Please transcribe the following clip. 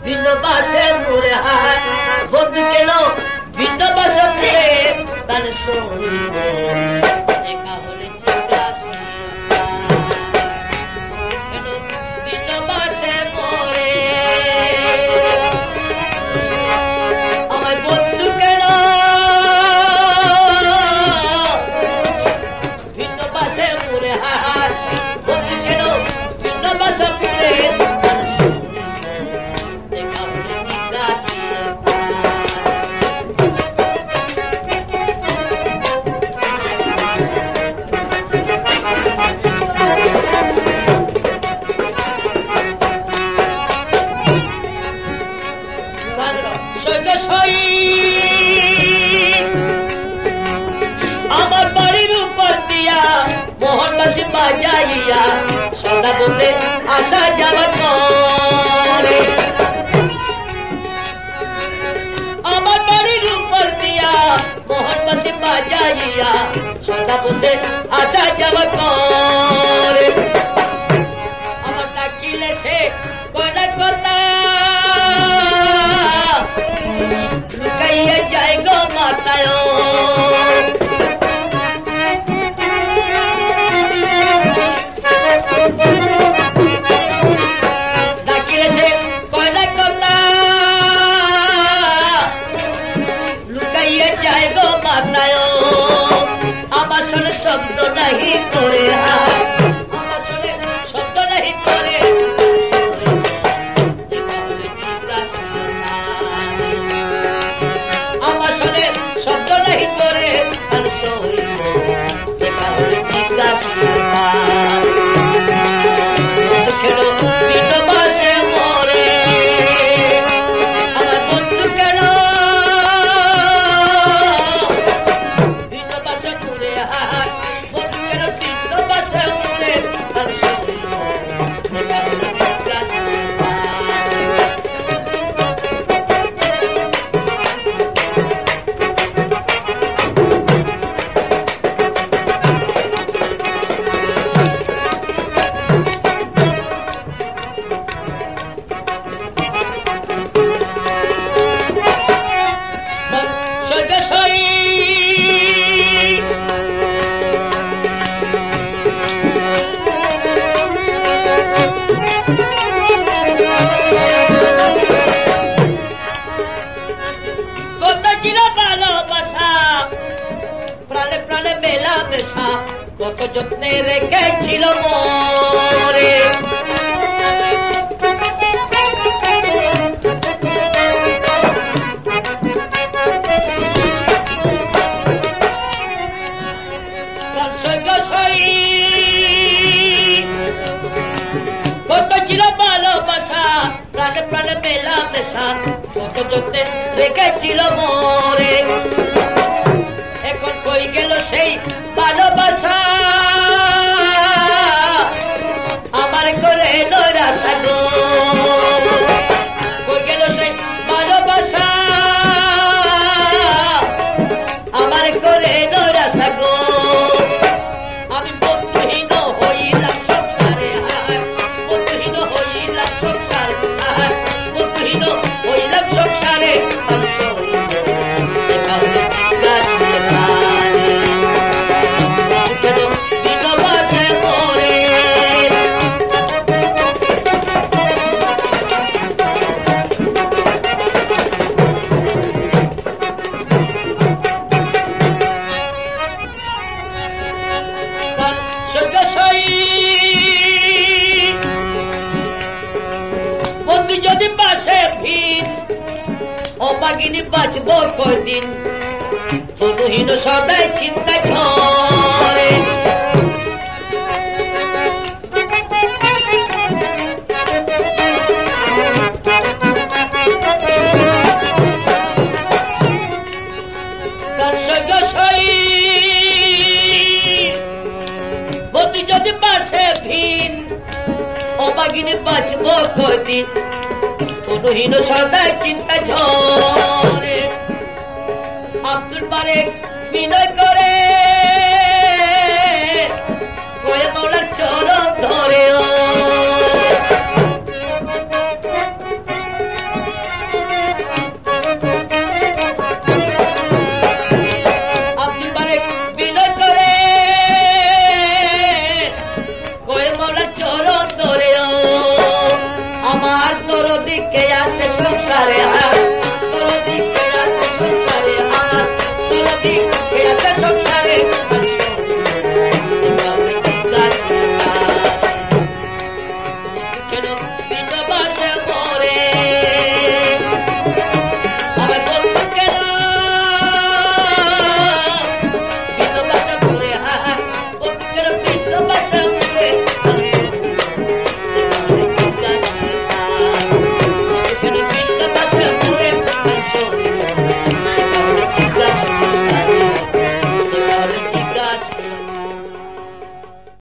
ভিন্ন বাসে মোরে হায় বন্ধু কেন ভিন্ন বাসে মোরে তার সইব একা হলে কেন ভিন্ন বাসে মোরে আমার বন্ধু কেন ভিন্ন বাসে মোরে হায় বন্ধু কেন ভিন্ন বাসে মোরে আমার বাড়ির উপর দিয়া মোহনবাসী বাজাইয়া সদা বলতে আসা যাওয়া করে আমার বাড়ির উপর দিয়া মোহনবাসী বাজাইয়া সদা বলতে আসা যাওয়া করে আমার ডাকিলে সে কোনা কথা লুকাইয়া যায় গো মাতায় ডাকিলে সে কোনা কথা লুকাইয়া যায় গো মাতায় আমার শুনে শব্দ নাহি করে আমার শুনে শব্দ নাহি করে আমার শুনে শব্দ নাহি করে আর সইব দেখা হলে জিজ্ঞাসা কেন ভিন্ন বাসে মরে আমার বন্ধু কেন ভিন্ন বাসে মরে বন্ধু কেন ভিন্ন বাসে মরে আর সইব দেখা হলে কত যত্নে রেখেছিল মোরে কত ছিল ভালোবাসা প্রাণে প্রাণে মেলা মেশা কত যত্নে রেখেছিল মোরে এখন কই গেল সেই ভালোবাসা আমার করে নৈরাশা গো কই গেল সেই ভালোবাসা আমার করে নৈরাশা গো আমি বন্ধুহীন হইলাম সংসারে বন্ধুহীন হইলাম সংসারে বন্ধুহীন হইলাম সংসারে আমি সইব দেখা হলে বন্ধু যদি পাশে ভিড় অপাগিনী বাঁচব কদিন তনুহীন সদাই চিন্তা ঝরে বন্ধু যদি পাশে ভিড় অপাগিনী বাঁচব কদিন তনুহীন সদাই চিন্তা ঝরে আব্দুল বারেক বিনয় করে কয়ে মৌলার চরণ ধরে দরদি কে আছে সংসারে দরদি কে আছে সংসারে আমার দরদি কে আছে সংসারে